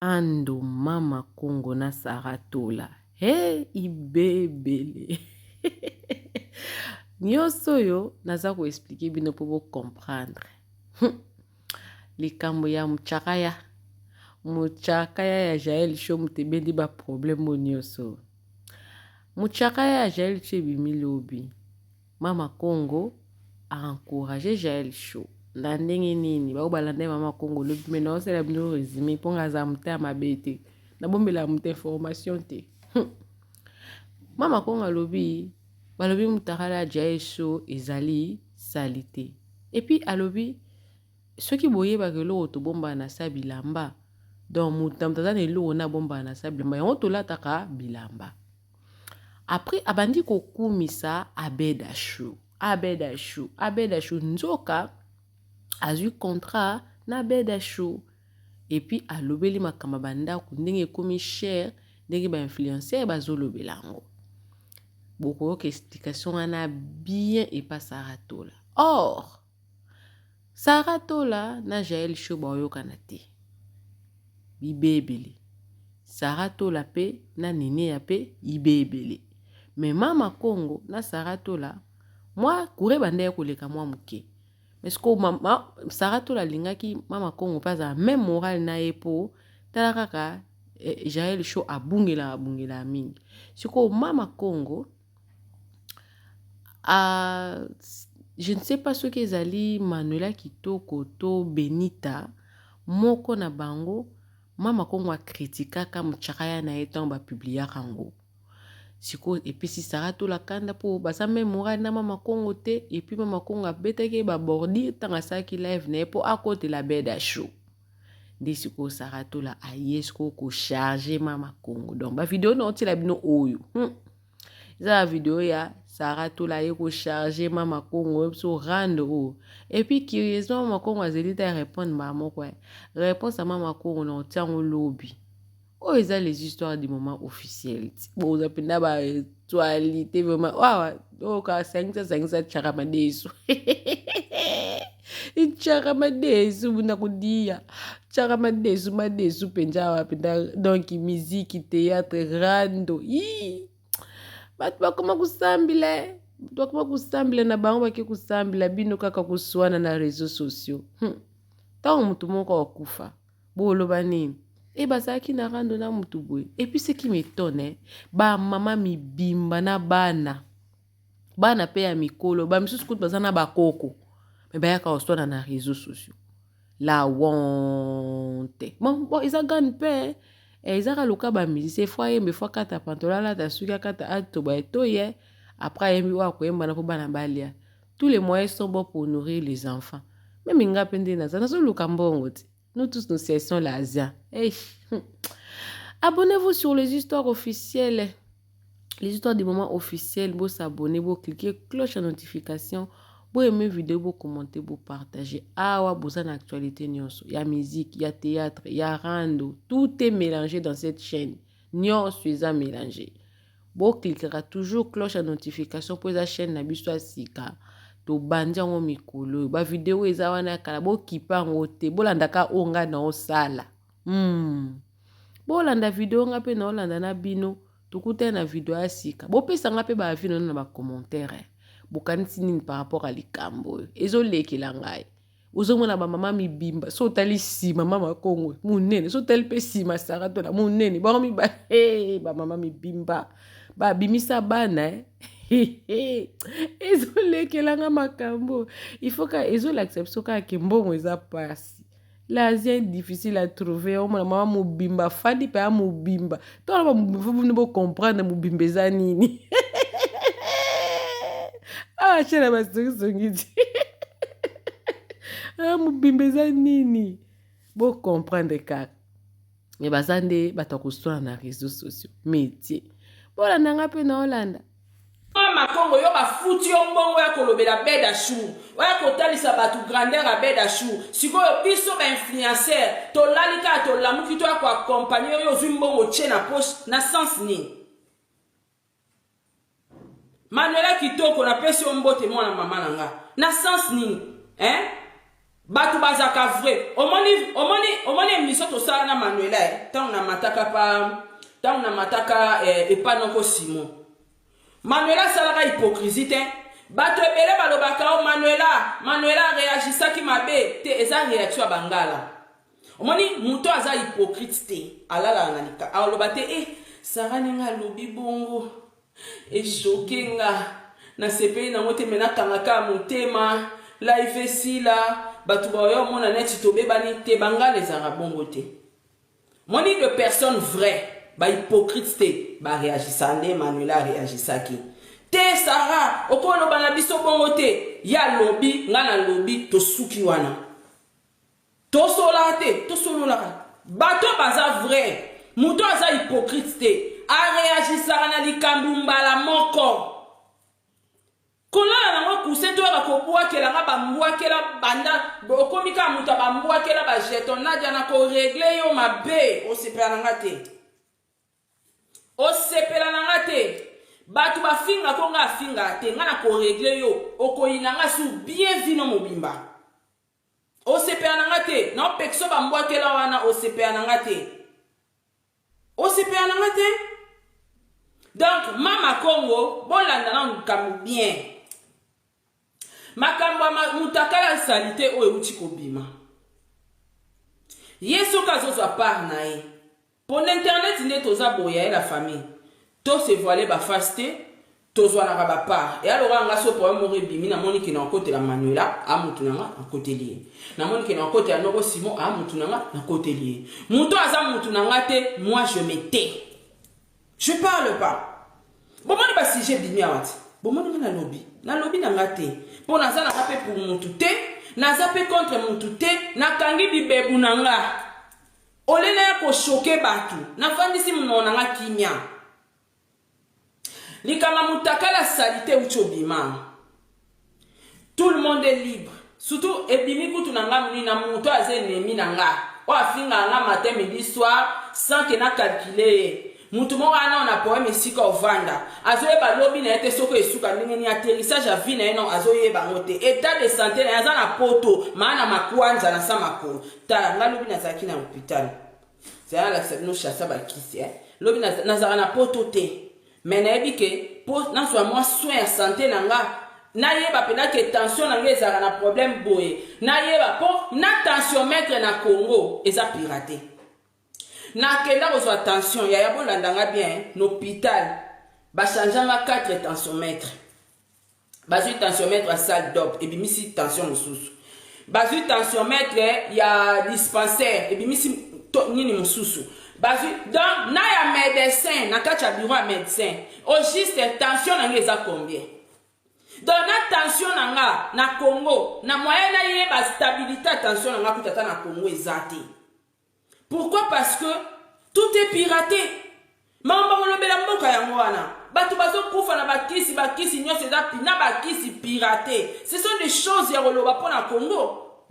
Ando mama Congo na Saratola. He ibebele. Nyonso yo naza ko expliquer bino po bo comprendre. Likambo ya muchakaya. Muchakaya ya Jael Show mutebendi ba problème nyonso. Muchakaya ya Jael Show bimilobi. Mama Congo a encouragé Jael Show. Na ndenge nini ba balanda mama Congo lobi mais non c'est la bino résumé pour ngaza muta mabete. Na bombela muta information te. Mama Congo lobi balobi mutakala Jael Show ezali salité. Et puis alobi ceux qui boye ba ke lo to bomba na sa bilamba. Donc mutamtaza ne lo na bomba na sa bilamba. On to lataka bilamba. Après abandi ko kumisa Abeda Show. Abeda Show nzoka a eu contrat na Abeda Show. Et puis alobeli makamba banda ku ndenge komi cher ndenge ba influencer ba zolobelango. Beaucoup d'explications ana bien et pas Saratola. Or Saratola na Jael Show ba yokanate. Bibebele. Saratola pe na nene ya pe ibebele. Mais mama Congo na Saratola moi kure bande koleka moi muke. Mais ce que mama Saratola lingaki mama Congo pas à même moral na epo talaka Jael Show abungela mingi. Ce que mama Congo je ne sais pas ce qu'ils allaient Manuela Kitoko to Benita moko na bango mama Congo a critiqué comme Chakaya na eton ba publier kango. Siko et puis si Saratola kanda po basa même moral na mama Congo te et puis mama Congo a betake ba bordi tanga sa ki live na po à côté la Abeda Show. De siko Saratola a yesko ko charger mama Congo. Donc ba vidéo non ti la bino oyo. La vidéo ya Saratola yeko charger mama Congo so rendre. Et puis curieusement mama Congo a zeli ta répondre maman quoi. Réponse à mama Congo non tient au lobby. Oh, ils ont les histoires du moment officiel. Bon, vous avez pas actualité vraiment. Waouh, oh, quand 500 charamadesu. Charamadesu, vous n'avez dit. Charamadesu, madesu, penja, donc musique, théâtre, rando. Batu comment kusambile? Tu comment kusambile na bango baki kusambila bino kaka kuswana na réseaux sociaux. Tant mutu moko okufa. Bolo banini. Et bazaki na rando na mutu boy. Et puis ce qui m'étonne, ba mama mi bimba na bana. Bana pe ya mikolo, ba misusu kutu bazana ba koko. Mais ba yaka oswana na réseaux sociaux. La honte. Bon, ils a gagné pe. Et ils a loka ba musicien fois yembe fois kata pantola la ta suka kata ato ba etoye. Après yembi wa ko yemba na po bana balia. Tous les moyens sont bons pour nourrir les enfants. Même inga pende na za so loka mbongo ti. Nous tous nous cessons l'Asia. Hey. Abonnez-vous sur les histoires officielles. Les histoires des moments officiels. Vous s'abonner, vous cliquer cloche à notification. Vous aimer vidéo, vous commenter, vous partager. Ah ouais, vous en actualité nyonso. Il y a musique, il y a théâtre, il y a rando. Tout est mélangé dans cette chaîne. Nyonso est mélangé. Vous cliquera toujours cloche à notification pour la chaîne Nabiso Sika. To banja ngo mikolo ba video eza wana kala bo kipa ngote bolandaka onga na osala bolanda video nga pe na olanda na bino tukute na video asika bo pesa nga pe ba vino na ba commentaire bokanisi nini par rapport à likambo ezo lekela ngai uzomona ba mama mibimba so tali sima mama Congo munene so tali pe sima Saratola munene ba mi ba ba mama mibimba ba bimisa bana Ezo lekelanga makambo. Il faut que ezo l'acception ka kembongo eza pasi. L'Asie est difficile à trouver. On m'a maman mobimba fadi pa mobimba. Toi là vous ne pouvez comprendre mobimba eza nini. Ah chérie ba songi. Ah mobimba eza nini. Bo comprendre ka. Mais bazande batakusona na réseaux sociaux. Métier. Bola nanga pe na Hollande. Mama Congo yo ba futi yo mbongo ya kolobela Abeda Show. Oya kotalisa batu grandeur Abeda Show. Sikoyo biso ba influencer to lalika to lamuki to ko accompagner yo zwi mbongo tche na poche na sens ni. Manuela Kitoko na pesi yo mbote mwana mama nanga. Na sens ni, Batu bazaka vrai. Omoni émission to sala na Manuela. Tant na mataka et pas non Simon. Manuela salaka hypocrisie te. Batu ebele balobaka o Manuela réagissa ki mabe te eza réaction bangala. Omoni muto aza hypocrite te. Alala nganika. Alobate Sarah ninga lobi bongo. E chokenga na sepe na mote mena kangaka motema live sila batu ba yo mona neti to bebani te bangala ezara bongo te. Moni de personnes vraies ba hypocrite te ba réagissande Manuela réagissaki. Te Sarah okolo bana biso bongo te ya lobi ngana lobi to suki wana. To sola te to solola. Bato baza vrai. Muto aza hypocrite te. A réagissara na likambu mbala moko. Kona na ngo kuseto ya ko kela nga bambua kela banda okomika muta bambua kela ba jeton nadia na ko régler yo mabe o sepela nga te. O sepela nga te. Batu ba finga ko nga finga te nga na ko régler yo okoyina nga su bien vino mobimba. O sepela nga te. Na pekso bambua kela wana o sepela nga te. O sepela nga te. Donc, Mama Congo, bon là, comme bien. Makamba mutakala salite o euti kobima. Yesu kazo za par nae. Pour l'internet ne toza boya la famille. To se voiler ba faste, to zo na ba par. Et alors nga so pour mourir bimi na moni ki na côté la Manuela, a mutunanga na côté lié. Na moni ki na côté ya Nogo Simon, a mutunanga na côté lié. Muto aza mutunanga te, moi je me tais. Je parle pas. Bon, moi, je suis bimi awati. Bon, moi, je lobby. Na lobby na ngate. Pour na zana kape pour moutute. Na zape contre moutute. Na kangi bibebu nanga. Olele ya ko choke batu. Na fandisi mnonanga kimia. Likama mutakala salite uchobima. Tout le monde est libre. Surtout, ebimi kutu nanga muni na muto aze nemi nanga. Wa finga nga matin midi soir sans que na calculer. Mutu mo wana na poème sika ovanda azoye ba lobi na ete soko esuka ndenge ni atterrissage à vie na eno azoye ba ngote état de santé na yaza na poto maana makwanza na samako ta nga lobi na zaki na hôpital c'est la sebno chassa ba kisi lobi na zara na poto te mais na ebike po na so moi soin ya santé na nga na yeba pena ke tension na nga ezara na problème boye na yeba po na tensiomètre na Congo eza piraté. Na kenda ko so attention ya yabo landanga bien l'hôpital ba changeanga 4 tensiomètres bazu tensiomètre à salle d'op et bimisi tension mususu bazu tensiomètre ya dispensaire et bimisi nini mususu bazu donc na ya médecin na kacha bureau à médecin au juste tension na ngeza combien donc na tension nanga na Congo na moyen na ye ba stabilité tension nanga kutata na Congo ezati. Pourquoi? Parce que tout est piraté. Mamba molobela mboka yango wana. Batu bazo kufa na bakisi nyose eza pina bakisi piraté. Ce sont des choses ya koloba pona Congo.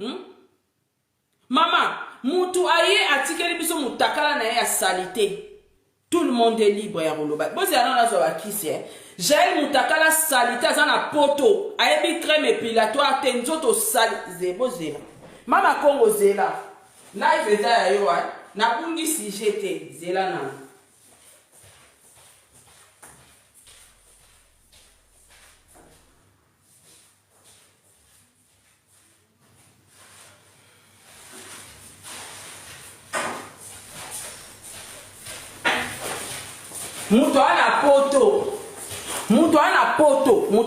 Mama, mutu aye atikeli biso mutakala na ya salité. Tout le monde est libre ya koloba. Bozi ana nazo bakisi Jael mutakala salité azana poto. Ayebi crème épilatoire tenzoto sali zebozela. Mama Congo zela. Live eza ya yo na bungi si jete zela na muto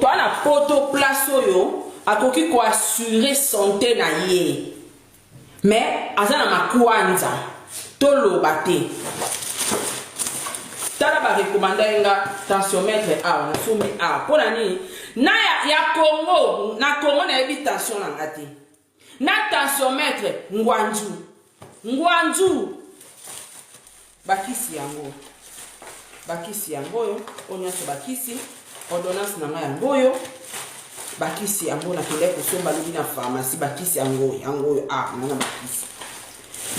ana poto place oyo akoki ko assurer santé na ye. Mais azana makwanza toloba te tala ba recommander nga tensiomètre a na somi a pona ni na ya Congo na Congo na habitation na ngati na tensiomètre ngwanju bakisi yango yo onyaso bakisi ordonnance na nga yango yo bakisi yango na kende kosomba lobi na pharmacie bakisi yango nanga bakisi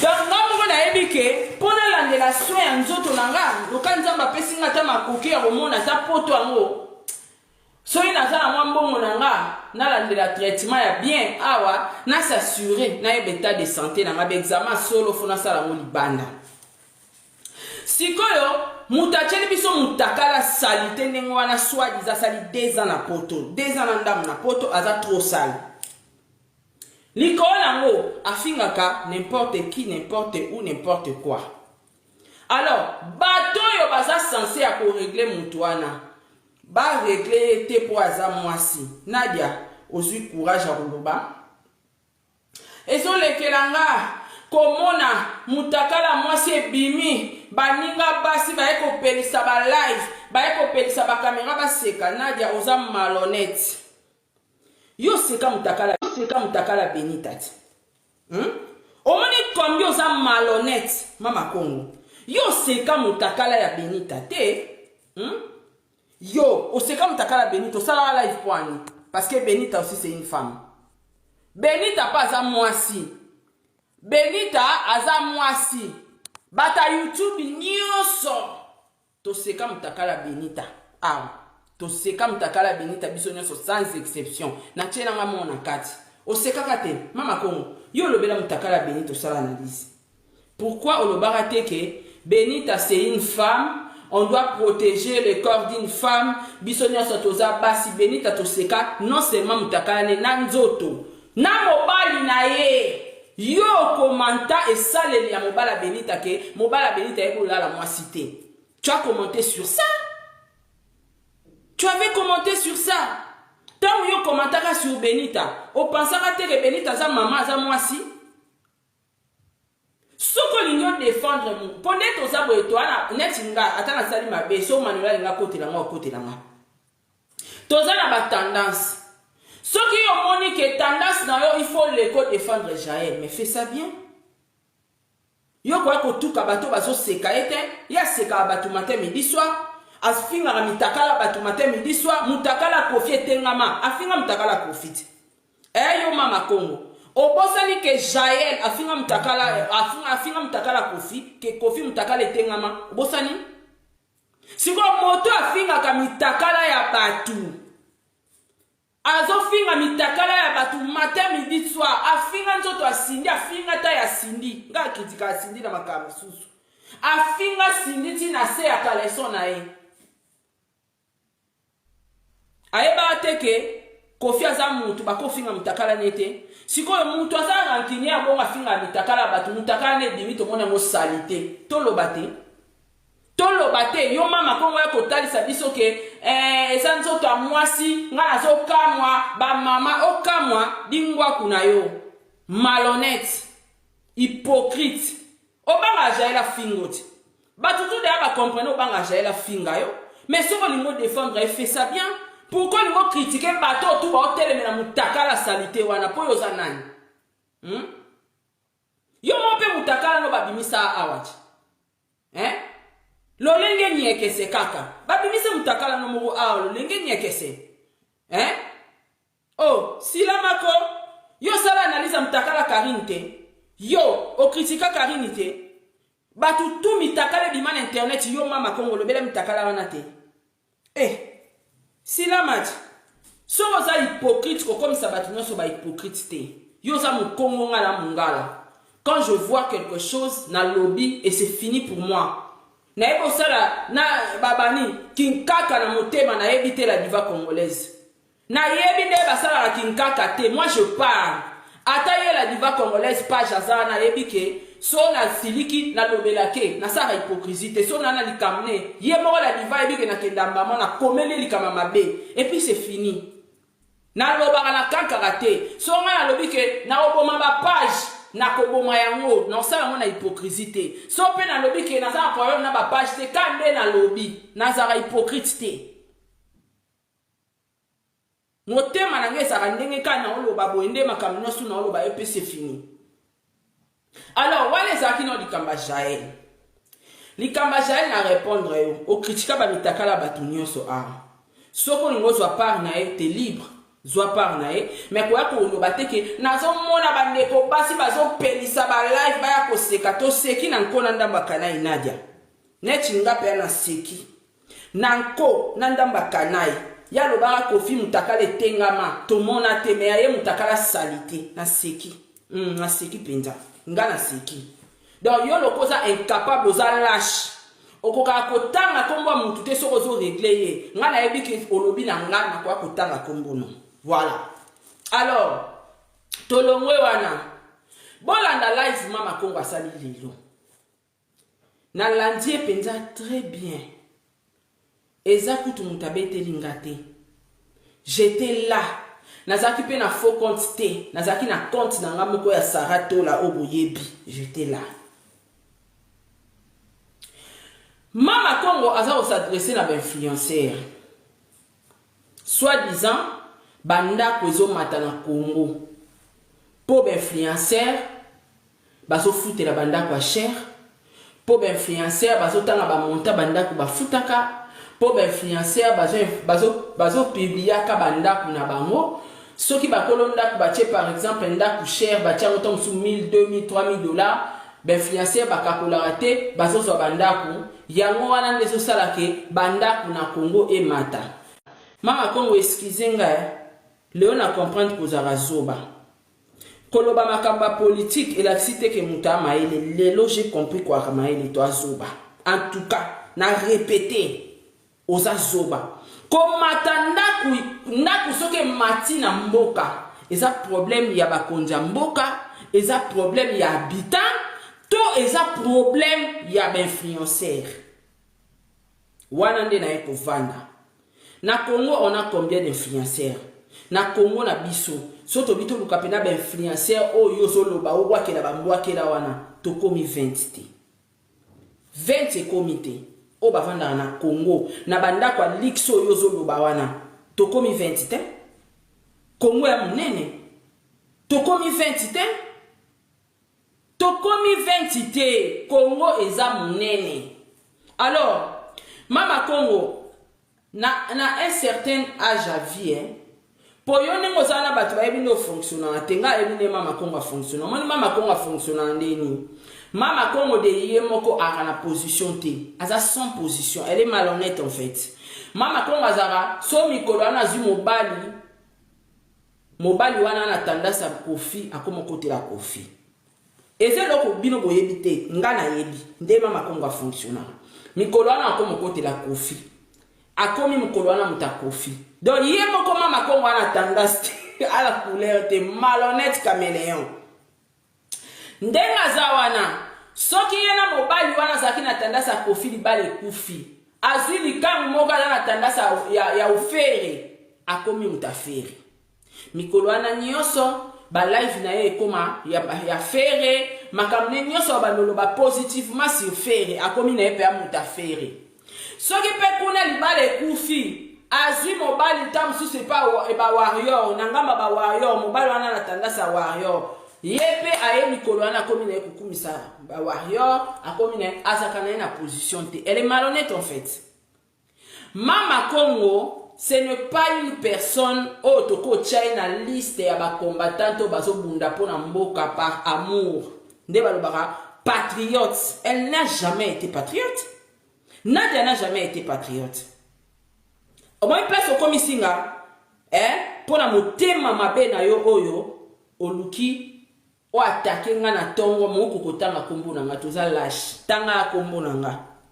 donc ngambo na ebike pona landela soin ya nzoto nanga loka nzamba pesi nga ta makoki ya komona ta poto yango soki naza na mwa mbongo na nga nalandela traitement ya bien awa nasasure nayeba état de santé na nga baexamen solo fo nasala yango libanda. Sikoyo mutu atieli biso mutakala sali te ndenge wana soi-disant asali 2 ans na poto 2 ans na ndamu na poto aza trop sale. Likolo nango afingaka n'importe qui, n'importe où, n'importe quoi. Alors bato yo baza censé ya korégler mutu wana ba régler te po aza mwasi. Nadia ozwi courage ya koloba ezolekelanga komona mutakala mwasi ebimi baninga basi baye kopelisa ba live baye kopelisa ba kamera baseka. Nadia oza malhonnête. Yo seka mutakala Benita ti. Omoni combien oza malhonnête mama Congo. Yo seka mutakala ya Benita te. Yo oseka mutakala Benita osala live poani parce que Benita aussi c'est une femme. Benita pas aza mwasi. Benita aza mwasi. Bata YouTube nyonso toseka mutakala Benita. Toseka mutakala Benita biso nyonso sans exception. Na tiena nga mona kati. Oseka kate mama Congo. Yo lobela mutakala Benita osala analyse. Pourquoi olobara te que Benita c'est une femme? On doit protéger le corps d'une femme. Biso nyonso toza basi Benita toseka non seulement mutakala ne nanzoto. Na mobali na ye. Yo commenta et saleli ya mobala Benita ke mobala Benita eko la moi cité. Tu as commenté sur ça? Tu avais commenté sur ça? Tant yo commentaka sur Benita, o pensaka te que Benita za maman za moi si? Soko linyo défendre mu. Pone to za bo etoana netinga atana sali mabe so manuela nga côté la nga. Toza na ba tendance. Ce qui ont moni que tendance na yo il faut l'éco défendre Jaël mais fais ça bien. Yo kwa ko tuka bato bazo seka ete ya seka bato matin midi soir afinga na mitakala bato matin midi soir mutakala kofi etengama afinga mutakala kofi. Yo mama Congo obosani que Jaël afinga mutakala kofi que kofi mutakala etengama obosani siko moto afinga ka mitakala ya batu. Azo finga mitakala ya batu matin midi soir afinga nzoto asindi afinga ta ya sindi nga kritika asindi na makambo susu afinga sindi ti na se ya kaleson na ye ayeba teke kofi aza mutu bakofinga mitakala nete sikoyo mutu aza rankini ya bonga finga mitakala batu mitakala ne dimi to mona mo salite tolobate yo mama Congo ya kotalisa biso ke eza nzoto ya mwasi nga nazokamwa bamama okamwa bingwa kuna yo malhonnête hypocrite obanga Jaël fingo ti bato tout de ba comprendre obanga Jaël finga yo mais soko lingo défendre et fait ça bien. Pourquoi lingo critiquer bato tout ba hotel na mutakala salite wana po yo za nani yo mo pe mutakala no babimisa awati lolenge nyekese kaka babimise mutakala no mo lolenge nyekese sila mako yo sala analyse mutakala Karine yo o critica Karine te batu tu mitakala bimana internet yo mama Congo lobela mutakala wana te sila mati so za hypocrite comme ça batu nyonso ba hypocrite te yo za mu Congo ngala mungala. Quand je vois quelque chose na lobby et c'est fini pour moi. Na ebo sala na babani kinkaka na motema na ebite la diva congolaise. Na yebi nde basala la kinkaka te. Moi je pars. Ataye la diva congolaise page azana na ebike so na siliki na lobelake na sa hypocrisie te so na likamne. Ye mo la diva ebike na kendamba na komele likama mabe et puis c'est fini. Na lobaka na kankaka te. So na lobike na oboma ba page na koboma yango na osala yango na hypocrisie te. So pe na lobi ke na za problème na ba page te kande na lobi na za hypocrite te. Motema na ngesa ndenge kana oloba boende makamno su na oloba et puis c'est fini. Alors wale zaki no likamba Jaël. Likamba Jaël na répondre yo o critika ba mitakala batu nyonso soko ngozo part na te libre. Zwa par na mais quoi ko loba te ke nazo mona bandeko basi bazo pelisa ba live ba ya koseka to seki na nkona ndamba kanai Nadia neti nga pe na seki nanko na ndamba kanai ya lobaka Kofi mutakala tengama tomona te me aye mutakala salite na seki penza nga na seki donc yo lokoza incapable oza lâche okoka kotanga kombo mutu te soko zo régler ye nga na yebi ke olobi na nga na kwa kotanga kombo no voilà alors tolongwe wana bolanda live mama Congo asali lelo na landie penza très bien eza kutu mutabeteli ngate j'étais là nazaki pe na faux compte te nazaki na compte na nga moko ya Sarato la oboyebi j'étais là mama Congo aza s'adresser na influenceur soi-disant banda kwezo mata na Congo po influenceur bazo foutre la banda kwa cher po influenceur bazo tanga ba monta banda ko bafutaka po influenceur bazo publier ka banda kuna bango soki bakolonda ko batie par exemple nda ku cher batia autant sous 1000 2000 3000 dollars influenceur bakakola te bazo so banda ku yango wana ndezo salake banda kuna Congo e mata mama Congo excusez nga leo na comprendre ko za zoba koloba makamba politique et la cité que muta maele lelo j'ai compris quoi maele to azoba en tout cas na répéter oza zoba komata ndaku soke mati na mboka eza problème ya bakonja mboka eza problème ya habitant to eza problème ya influenceur wana nde na eko vanda na Congo on a combien d'influenceurs na Congo na biso soto bito lukapena influenceur oyo zoloba obwakela bambwakela wana tokomi 20 te 20 komite o bavanda na Congo na banda kwa lixo oyo zoloba wana tokomi 20 te Congo ya munene tokomi 20 te tokomi 20 te Congo eza munene alors mama Congo na un certain âge à vie pour yo nengo sana batu ba ebino fonctionner tenga ebine mama Congo fonctionner moni mama Congo fonctionner ndeni mama Congo de ye moko a na position te aza sans position elle est malhonnête en fait mama Congo azara so mikolo ana zu mobali wana na tendance à Kofi akoma côté la Kofi eze loko bino boyebi te nga na yebi nde mama Congo fonctionner mikolo ana akoma côté la Kofi akomi mukolo wana muta Kofi donc yé moko mama Congo ana tendance à la couleur te malhonnête caméléon ndenga za wana soki yena mobali wana zaki na tendance à Kofi libale kufi azili kamu moka na tendance ya ufere akomi mutafere mikolo wana nyoso ba live na ye koma ya fere makamne nyoso ba noloba positivement sur fere akomi na ye pe mutafere soki pe kuna libale kufi azui mobali tam su c'est pas ba warrior nangamba ba warrior mobali wana na tendance à warrior yepe aye mikolo wana komi na kukumisa ba warrior akomi na azakana na position te elle est malhonnête en fait mama Congo ce n'est pas une personne otoko China liste ya ba combattant bazo bunda pona mboka par amour nde balobaka patriote elle n'a jamais été patriote Nadia n'a jamais été patriote. Au moins place au komisinga, pour la motema mabe na yo oyo, oluki o attaquer nga na tongo moko kotanga kombo na nga toza lâche. Tanga kombo na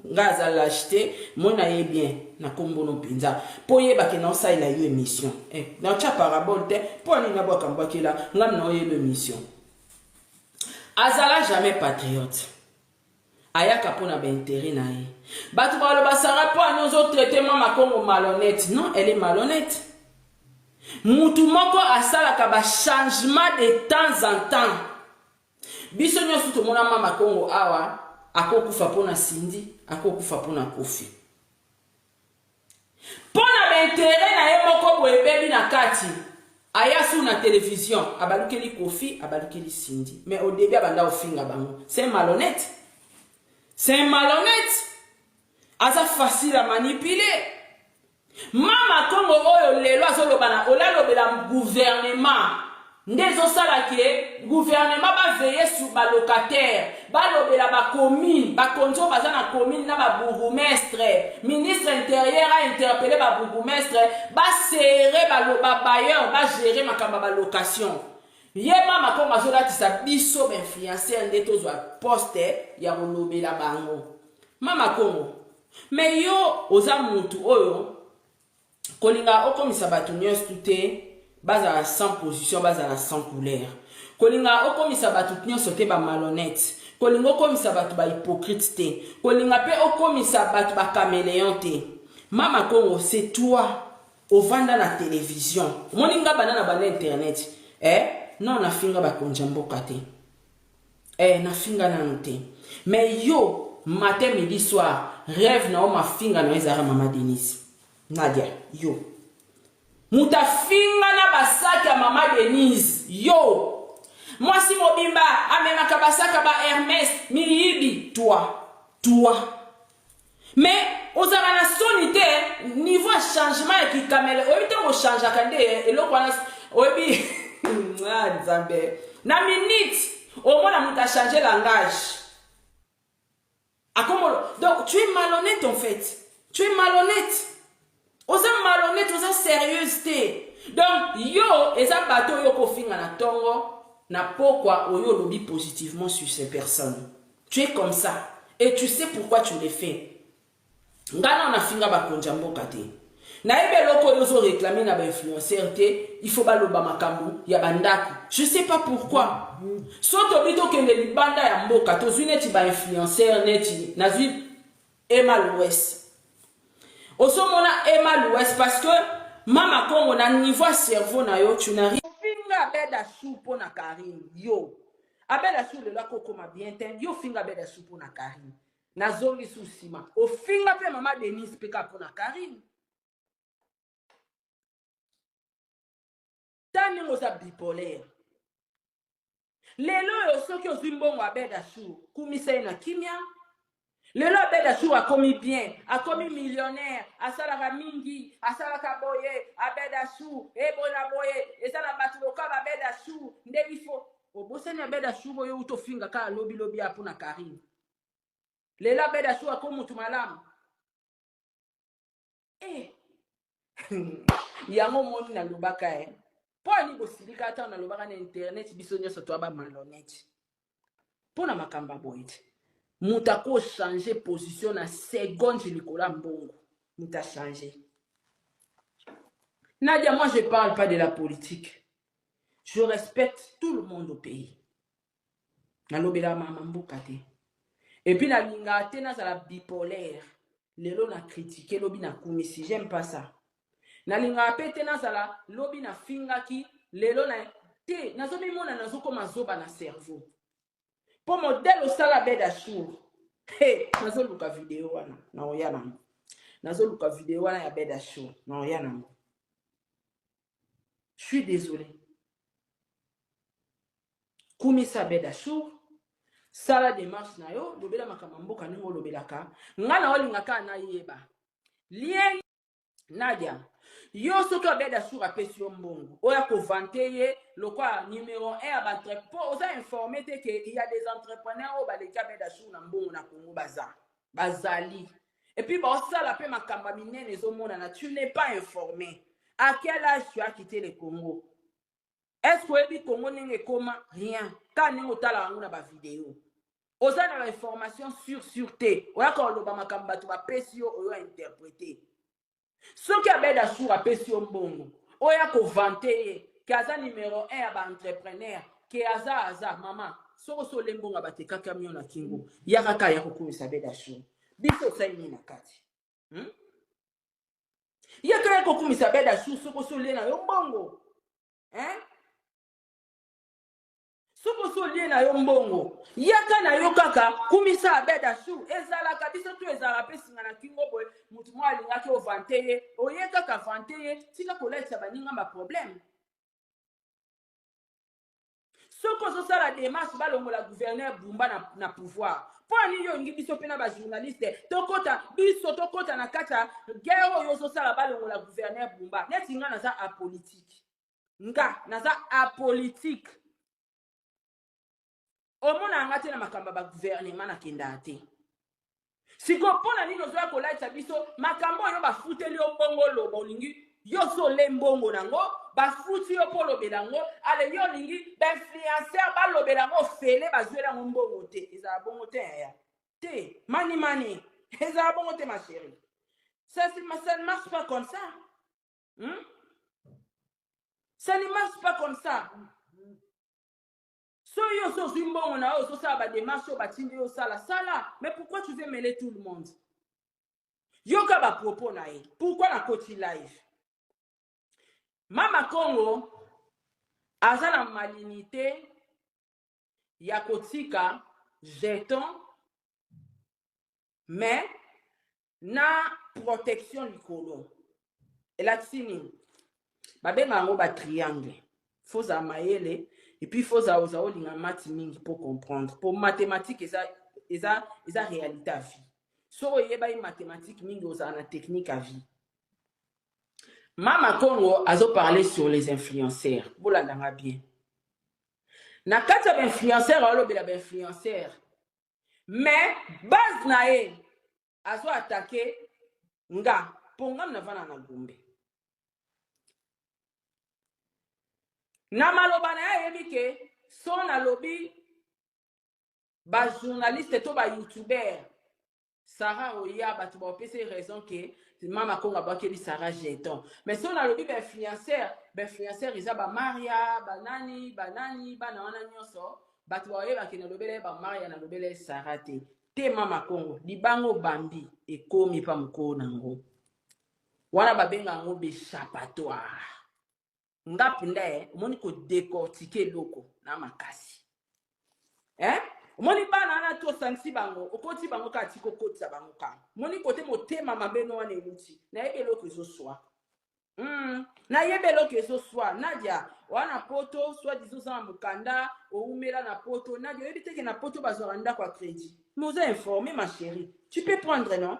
nga za lâche te, mona ye bien na kombo no pinza. Po ye ba ke na sa ila yo émission. Na cha parabole te, po ni na bwa kambakela, nga na ye émission. Azala jamais patriote. Ayaka pona ba intérêt na ye. Batu baloba sara po anozo traiter mama Congo malhonnête. Non, elle est malhonnête. Mutu moko asalaka ba changement de temps en temps. Biso nyoso to mona mama Congo awa akokufa pona Sindi, akokufa pona Kofi. Pona ba intérêt na ye moko boye bebi na kati. Aya sur na télévision, abalukeli Kofi, abalukeli Sindi. Mais au début abanda ofinga bango. C'est malhonnête. C'est malhonnête. Asa facile à manipuler. Mama Congo oyo lelo azolobana olalobela gouvernement ndezo sala ke gouvernement ba veiller sur ba locataire ba lobela ba commune ba konzo baza na commune na ba bourgmestre ministre intérieur a interpellé ba bourgmestre ba serrer ba bailleur ba gérer makamba ba location ye mama ko mazola tisa biso ba influencer ndeto zo poste ya lobela bango mama kongo mais yo oza muntu oyo kolinga okomisa bato nyonso tute bazala sans position bazala sans couleur kolinga okomisa bato nyonso te ba malhonnête kolinga okomisa bato ba hypocrite te kolinga pe okomisa bato ba caméléon te mama kongo c'est toi ovanda na télévision moninga banana bana internet non na finga ba konja mboka te na finga nanu te mais yo matin midi soir rêve na o ma finga na ezara mama Denise Nadia yo muta finga na basaki ya mama Denise yo mwasi mobimba amemaka basaka ba Hermès miyibi toi mais ozaka na soni te niveau changement ya kikamele oyebi te ochangeaka nde eloko wana oyebi nzambe na minute omona muta changer langage donc tu es malhonnête en fait tu es malhonnête oza malhonnête oza sérieuse te donc yo eza bato yo kofinga na tongo na pokwa oyo lobi positivement sur ces personnes tu es comme ça et tu sais pourquoi tu le fais ngana na finga ba konja mboka te na ebe loko yo zo réclamer na ba influenceur te il faut baloba makambu ya bandako je sais pas pourquoi soto bito kende libanda ya mboka to zwineti ba influenceur neti na zwi Emma l'Ouest osomona Emma l'Ouest parce que mama Kongo na niveau cerveau na yo tu n'arrives finga beda soupo na Karim yo abeda sou le lako koma bien ten yo finga beda soupo na Karim na zongi sou sima o finga pe mama Denise peka po na Karim tani ngoza bipolaire lelo yo soki ozimbongo abeda sou kumisa na kimia lelo abeda sou a commis bien a commis millionnaire asalaka mingi asalaka boye abeda sou ebona boye esala batu loka abeda sou nde ifo obosani abeda sou boye utofinga ka lobi apo na Karim lelo abeda sou a ko mutu malamu yango moni na lubaka Poni bosilika ata na lobaka na internet biso nyonso to ba malhonnête. Pona makamba boite. Muta ko changer position na seconde likola mbongo. Muta changer. Nadia, moi je parle pas de la politique. Je respecte tout le monde au pays. Na lobela mama mboka te. Et puis na linga te na la bipolaire. Lelo na critiquer lobi na kumisi, j'aime pas ça. Na linga pete na zala lobi na finga ki lelo na te nazo mimona nazo koma zoba na cerveau po modèle osala beda shour nazo luka video wana na oyana nazo luka video wana ya beda shour na oyana je suis désolé kumisa beda shour sala démarche na yo lobela makamba mboka ningo lobelaka ngana olinga ka na yeba lien Nadia yo soki abeda sur apesi yo mbongo oya ko vanter lokwa numéro 1 à entrepreneur oza informé te que il y a des entrepreneurs au baleka beda sur na mbongo na Congo bazali et puis ba osala pe makamba minene ezomona na tu n'es pas informé à quel âge tu as quitté le Congo est-ce que le Congo n'est comme rien quand ningo tala nguna ba vidéo oza na information sur te oya ko loba makamba tu ba pesi yo oyo interpréter soki abeda sur apesi yo mbongo oya ko vanter ke aza numéro 1 ya ba entrepreneur ke aza mama soko so lembonga batekaka mio na kingo yakaka ya kokumisa beda sur biso saini na kati yakaka kokumisa beda sur soko so lena yo mbongo soko so lena yo mbongo yaka na yo kaka kumisa abeda sur ezala kabisa tu ezala pesinga na kingo boy mutu mwa alinga ke o vanter oyeka ka vanter tika koletsa baninga ma problème soko so sala démarche balongola gouverneur Bumba na pouvoir poni yo ngi biso pena ba journaliste tokota na kata guerre yo so sala balongola gouverneur Bumba neti nga na za apolitique nga naza apolitique omona anga te na makambo ba gouvernement na kenda te siko mpona nini ozoya kolaisa biso makambo oyo bafuteli yo mbongo loba olingi yo so ole mbongo nango bafuti yo mpo olobela yango ale yo olingi bainfluencer balobela yango fele bazwela yango mbongo te ezala bongo te yaya te mani ezala bongo te ma chérie ça ne marche pas comme ça ça ne marche pas comme ça so yo so ozwi mbongo na yo ozosala badémarche oyo batindi yo sala mais pourquoi tu veux mêler tout le monde yoka bapropos na ye pourquoi na koti live Mama Congo aza na malinité ya kotika jeton mais na protection likolo elakisi nini babenga yango batriangle foza mayele et puis foza oza olinga mati mingi pour comprendre pour mathématique eza réalité à vie so oyeba mathématique mingi oza na technique à vie. Mama Congo azo parler sur les influenceurs. Bolandanga bien. Na kati ya influenceur alobela ba influenceur. Mais base na ye azo attaquer nga ponga na vana na Gombe. Na maloba na yebi ke son alobi ba journaliste to ba youtuber Sarah Oya batu ba pese raison que Mama Congo bakeli Sarah jeton mais si on a lobi influenceur isa ba Maria banani bana wana nyonso batu ba yeba ke na lobele ba Maria na lobele Sarah te Mama Congo libango bambi ekomi pa mko nango wana babenga ngo béchapatoire ngapinde moni ko décortiquer loko na makasi moni bana na to sansi bango okoti bango ka tiko kotsa bango ka moni kote motema mabeno wana eluti na yebelo kezo swa na yebelo kezo swa Nadia wana poto soit disons ça mukanda oumela na poto Nadia yebite ke na poto bazoranda kwa crédit nous a informé ma chérie tu peux prendre non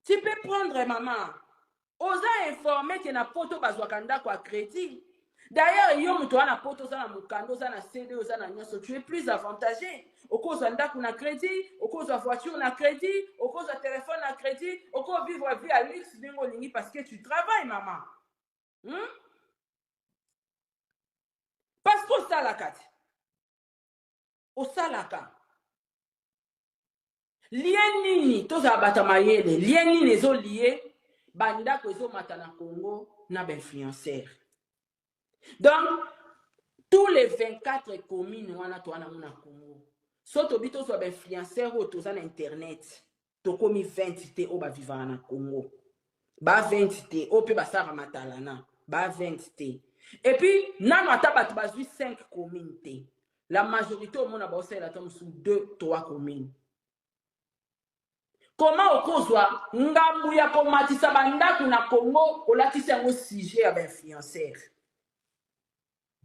tu peux prendre maman oza informé que na poto bazokanda kwa crédit. D'ailleurs, yo muto wana poto za na mukando za na CD za na nyoso tu es plus avantagé. Okoza ndaku na crédit, okoza voiture na crédit, okoza téléphone na crédit, okoza vivre vie à luxe ningo lingi parce que tu travailles maman. Parce que ça la kati. O salaka. Lien nini toza bata mayele, lien nini ezo lié banda ko ezo mata na Congo na ba influenceur. Donc, tous les 24 communes wana to wana muna Congo. So to bito so ba influenceur o to za na internet. To komi 20 te o ba vivana na Congo. Ba 20 te o pe ba sara matalana. Ba 20 te. Et puis, nano ata batu bazui 5 communes te. La majorité au monde a bossé la tombe sous 2-3 communes. Comment okozwa ngambu ya komatisa bandaku na Congo olatisa yango sujet ya ba influenceur.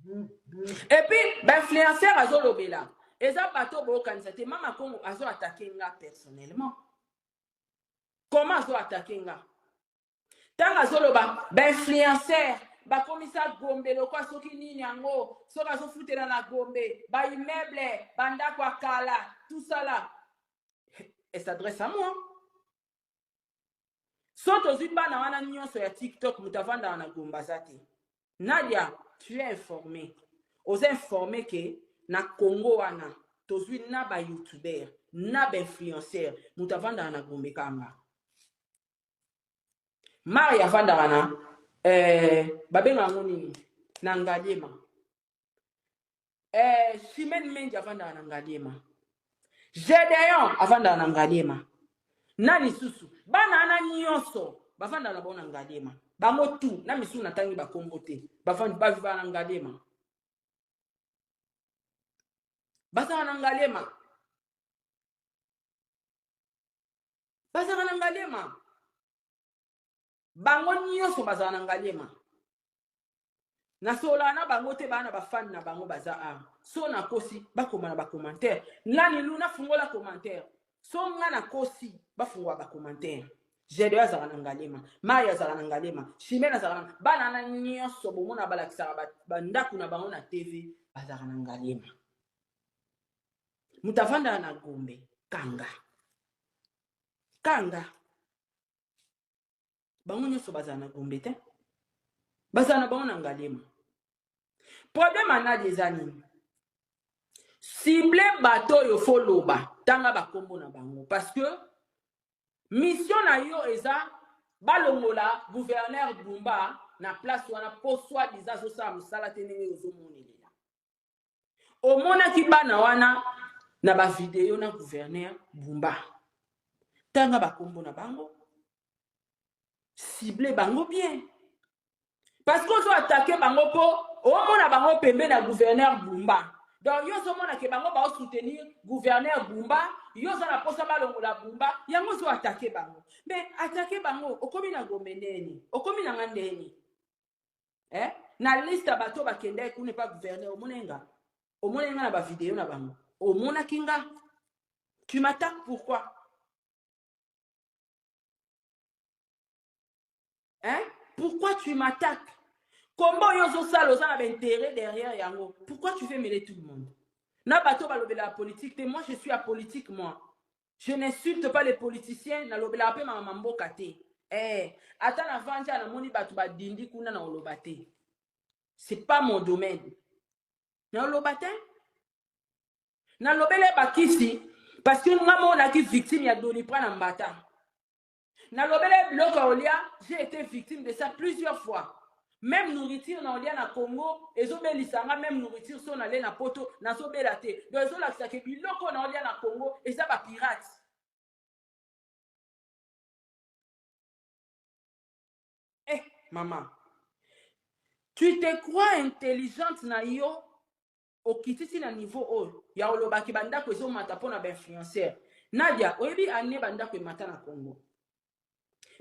Et puis, l'influenceur a zolobela. Eza bato bo kanzate Mama Congo azo attaquer nga personnellement. Comment azo attaquer nga? Tanga zoloba, influenceur ba komisa Gombe lokwa soki nini yango, soka azo futela na Gombe, ba immeuble, banda kwa kala, tout ça là. Elle s'adresse à moi. Soto zimba na wana nyonso ya TikTok mutavanda na Gomba zate. Nadia, tu es informé. Os informé que na Congo wana tozui na ba youtuber, na ba influenceur, mutavanda na Gombe kanga. Maria vanda wana babenga ngoni na Ngaliema. Chimène Mendy avanda na Ngaliema. Gédéon avanda na Ngaliema. Nani susu bana ana nyonso bavanda na bona Ngaliema. Bango tu na misu na tangi ba Congo te bavandi ba viva na Ngaliema. Baza na Ngaliema. Baza na Ngaliema. Bango nyonso baza na Ngaliema. Na sola na bango te bana ba fan na bango baza a. So na kosi bakoma na ba commentaire. Nani luna fungola commentaire. So nga na kosi bafungwa ba commentaire. Gédéo azala na ngalema, Maï azala na ngalema, Chimène azala na bana na nyonso bomona balakisaka bandako na bango na TV bazala na ngalema. Mutavanda na Gombe, Kanga. Bango nyonso bazala na Gombe te. Bazala na bango na ngalema. Problème anadi eza nini? Cible bato yo foloba tanga bakombo na bango parce que mission na yo eza balongola gouverneur Bumba na place wana po soit disant so sa musala tenenge ozomonelela. Omonaki bana wana na ba video na gouverneur Bumba. Tanga bakombo na bango. Cible bango bien. Parce qu'on doit attaquer bango po omona bango pembe na gouverneur Bumba. Donc yo somona ke bango ba soutenir gouverneur Bumba, yo za na posa balongola Bumba, yango zo attaquer bango. Mais attaquer bango okomi na Gombe neni, okomi na ngandeni. Na liste bato ba kende ku ne pas gouverneur omonenga. Omonenga na ba vidéo na bango. Omona kinga. Tu m'attaques pourquoi? Pourquoi tu m'attaques? Comment yozo salo ça a intérêt derrière yango? Pourquoi tu fais mêler tout le monde? Na bato ba lobela la politique, moi je suis apolitique moi. Je n'insulte pas les politiciens, na lobela pe ma mboka te. Ata na vanja na moni bato ba dindi kuna na olobate. C'est pas mon domaine. Na olobate? Na lobele bakisi parce que nga mona ki victime ya Doliprane na mbata. Na lobele biloko olia, j'ai été victime de ça plusieurs fois. Même nourriture na olia na Congo, ezobelisanga même nourriture so na le na poto na so belate. Donc ezolakisa ke biloko na olia na Congo eza ba pirate. Maman, tu te crois intelligente na yo okitisi na niveau o ya olobaki bandako ezomata pona ba influenceur. Nadia, oyebi ane bandako emata na Congo.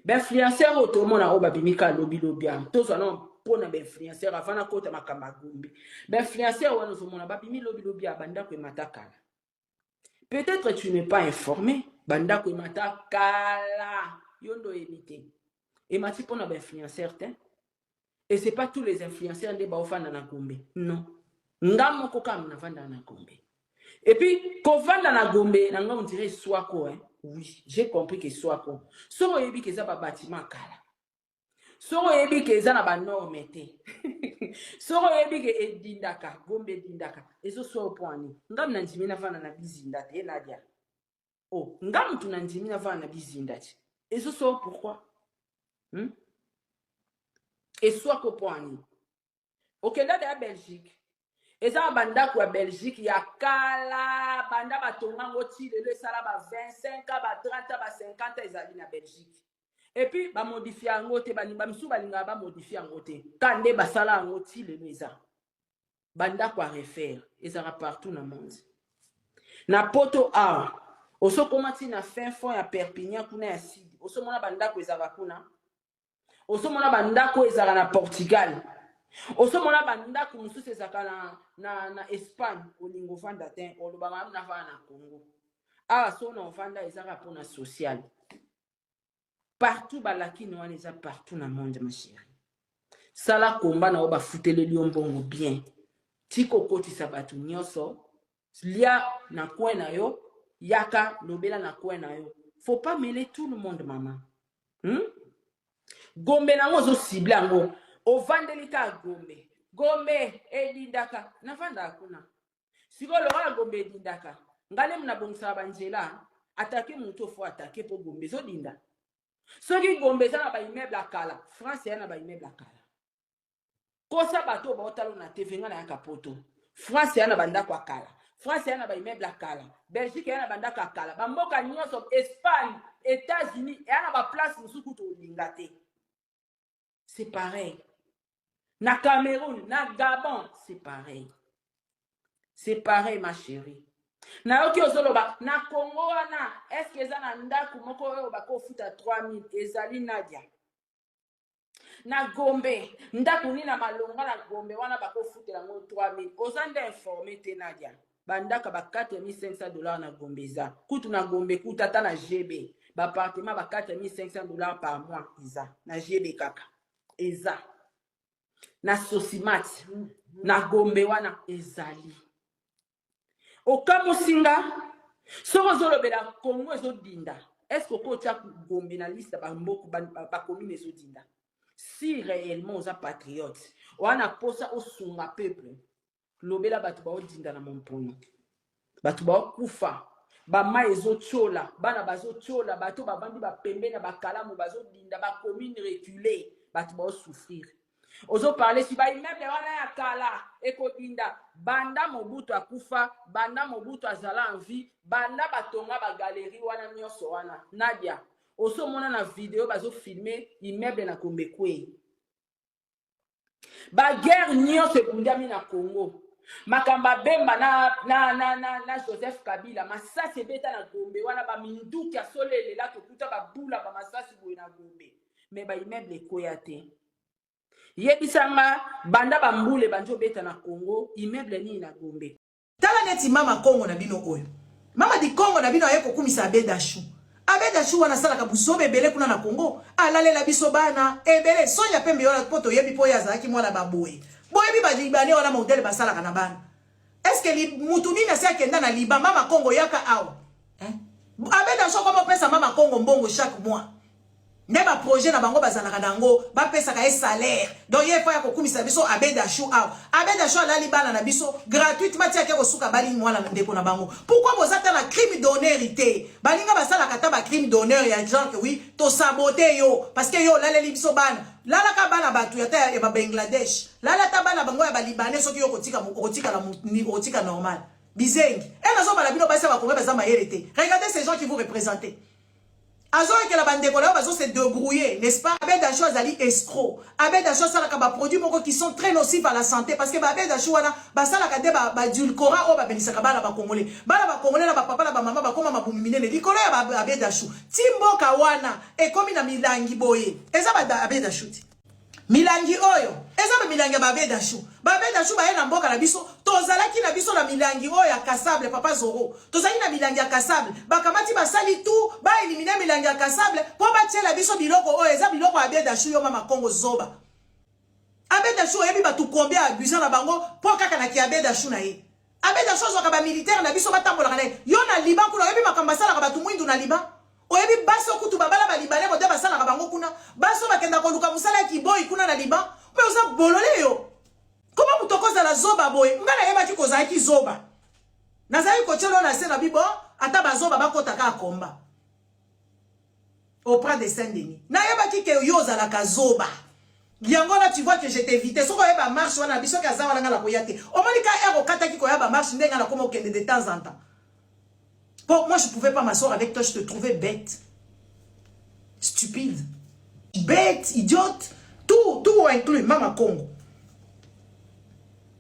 Ben influenceur otomona o babimika lobia tozo na pona ben influenceur afana kota makamba Gombe. Ben influenceur wana ozomona babimi lobia bandako emata kala. Peut-être tu n'es pas informé, bandako emata kala yondo emite. Emati pona ben influenceur te. Et c'est pas tous les influenceurs de baofanda na Gombe. Non. Ngamo kokam na vanda na Gombe. Et puis ko vanda na Gombe na ngamo dirait Swako Oui, j'ai compris que Swako. So yebi ke za ba bâtiment kala. So yebi ke za na ba normete. So yebi ke edindaka, Gombe edindaka. Ezo so poani. Ngam na njimi na vanda na bizinda te Nadia. Oh, ngam tu na njimi na vanda na bizinda te. Ezo so pourquoi? Et Swako poani. Okenda de la Belgique. Eza bandako ya Belgique ya kala banda batonga ngoti lelo sala ba 25 ba 30 ba 50 ezali na Belgique. Et puis ba modifier ngote ba misu balinga ba modifier ngote. Kande basala ngoti lelo eza. Bandako a refaire ezara partout na monde. Na poto a oso komati na fin fond ya Perpignan kuna ya Sidi. Oso mona bandako ezara kuna. Oso mona bandako ezara na Portugal. Oso mona bandako mususu ezaka na Espagne olingo vanda te olobanga na vana na Congo. So na vanda ezaka pona social. Partout balakini wana eza partout na monde ma chérie. Sala komba na oba futele liombongo bien. Tiko koti sabatu nyoso lia na kwen na yo yaka lobela na kwen na yo. Faut pas mêler tout le monde maman. Gombe na ngozo cible ngoOvandelika Gombe. Gombe edindaka. Nafanda akuna. Siko lola Gombe edindaka. Ngale mna bongsa banjela. Atake muto fo atake po Gombe zo dinda. Soki Gombe sana ba immeuble akala. France yana ba immeuble akala. Kosa bato ba otalo na TV nga na yakapoto. France yana bandako akala. France yana ba immeuble akala. Belgique yana bandako akala. Ba mboka nyonso Espagne, États-Unis yana ba place musuku to lingate. C'est pareil. Na Cameroun, na Gabon, c'est pareil. C'est pareil, ma chérie. Na yoki ozoloba, na Congo wana, est-ce que eza na ndaku moko oyo bako futa 3000 ezali Nadia? Na Gombe, ndaku ni na malonga na Gombe wana bako futela ngo 3000. Ozanda informé te Nadia. Bandaka ba $4500 na Gombe za. Kutu na Gombe kuta ta na GB. Appartement ba 4500 $ par mois eza na JB kaka eza na Sosimat na Gombe wana ezali okamusinga soko zolobela Congo ezodinda est-ce que kocha Gombe na liste ba mboku ba commune ezodinda si réellement oza patriote wana posa osunga peuple lobela batu ba odinda na mompono batu ba kufa bama ezochola bana bazochola bato babandi bapembe na bakalamu bazodinda ba commune reculée bato ba souffrir ozo parler si ba immeuble wana ya kala ekodinda banda Mobutu akufa banda Mobutu azala en vie banda batonga ba galerie wana nyonso wana Nadia oso mona na vidéo bazo filmer immeuble na Kombekwe ba guerre nyonso ekundami na Congo makamba bemba na Joseph Kabila masasi beta na Gombe wana ba minduki asolele la tokuta ba bula ba masasi boye na Gombe mais ba immeuble koyate yebisanga banda ba mbule banjo beta na Congo immeuble ni na Gombe tala neti mama Congo na bino oyo mama di Congo na bino ayeko kumisa Abedashu wana sala ka busobe ebele kuna na Congo alalela biso bana ebele sonya pembe wana poto yebi po yazaki mwana baboye boyebi ba libane wana modele basala kana bana est-ce que mutu nini asa kenda na liba mama Congo yaka aw Abedashu comme pesa mama Congo mbongo chaque mois neba projet na bango bazalaka nango ba pesa ka salaire donc ye fa ko kumisa biso Abedashu aw Abedashu ala libana na biso gratuitement tia ke ko suka bali mwana ndeko na bango pourquoi bozata na crime d'honneur balinga basala kata ba crime d'honneur ya genre que oui to saboter yo parce que yo lale biso bana lala ka bana batu ya ta ya ba Bangladesh lala ta bana bango ya ba Libanais soki yo kotika la kotika normal bizengi nazo bala bino basa ba konga baza mayelete regardez ces gens qui vous représentent Azo que la bande là bazo se débrouiller n'est-ce pas Abedashu azali escroc Abedashu sala ka ba produits moko qui sont très nocifs à la santé parce que Abedashu wana ba sala ka de ba dulcora o ba benisaka bana ba congolais na ba papa na ba mama ba koma mabumimine ne likolo ya ba Abedashu timbo ka wana e komi na milangi boye eza ba Abedashu milangi oyo eza ba milangi ba Abedashu ba na mboka na biso tozalaki na biso na milangi oyo ya Kasable papa Zoro tozali na milangi ya Kasable bakamati basali tout ba eliminer milangi ya Kasable po ba tiela biso biloko oyo eza biloko ya Abedashu yo mama Congo zoba Abedashu yebi batu combien abusé na bango po kaka na ki Abedashu na ye Abedashu zo ka ba militaire na biso batambola kana yo na Liban kuna yebi makambasala ka batu mwindu na Liban oyebi baso kutu babala ba Libanais ko de basala ka bango kuna baso bakenda ko luka musala ki boy kuna na Liban pe oza bolole yo comment mutokoza la zoba boy ngana yeba ki koza ki zoba nazali ko tshelo na se na bibo ata bazoba bakota ka komba auprès de Saint-Denis na yeba ki ke yoza la ka zoba yango là tu vois que je t'ai évité soko yeba marche wana biso ka zawa ngala ko yate o moni ka ero kata ki ko yeba marche ndenga na komo kende de temps en temps. Bon, moi je pouvais pas m'asseoir avec toi, je te trouvais bête. Stupide. Bête, idiote. Tout inclus, mama Congo.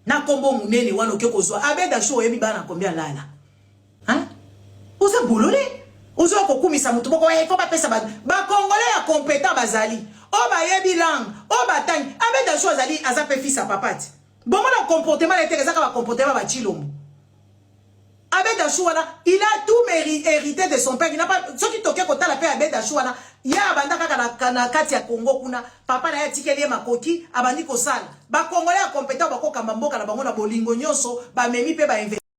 Na kombo munene wano ke kozwa. Abedashu yebi bana combien lala. Hein? Oza bolole. Oza kokumisa mutu boko faut pas pesa ba congolais ya compétent bazali. O ba yebi langue, o ba tang. Abedashu azali azape fils à papati. Bon mon comportement était ezaka ba comportement ba chilombo. Abedashu wana, il a tout hérité de son père. Il n'a pas ce qui toque kota la paix Abedashu wana. Ya banda kaka na kati ya Congo kuna papa na ya tikeli makoki abandi ko sala. Ba congolais compétent ba ko kamba mboka na bango na bolingo nyonso ba memi pe ba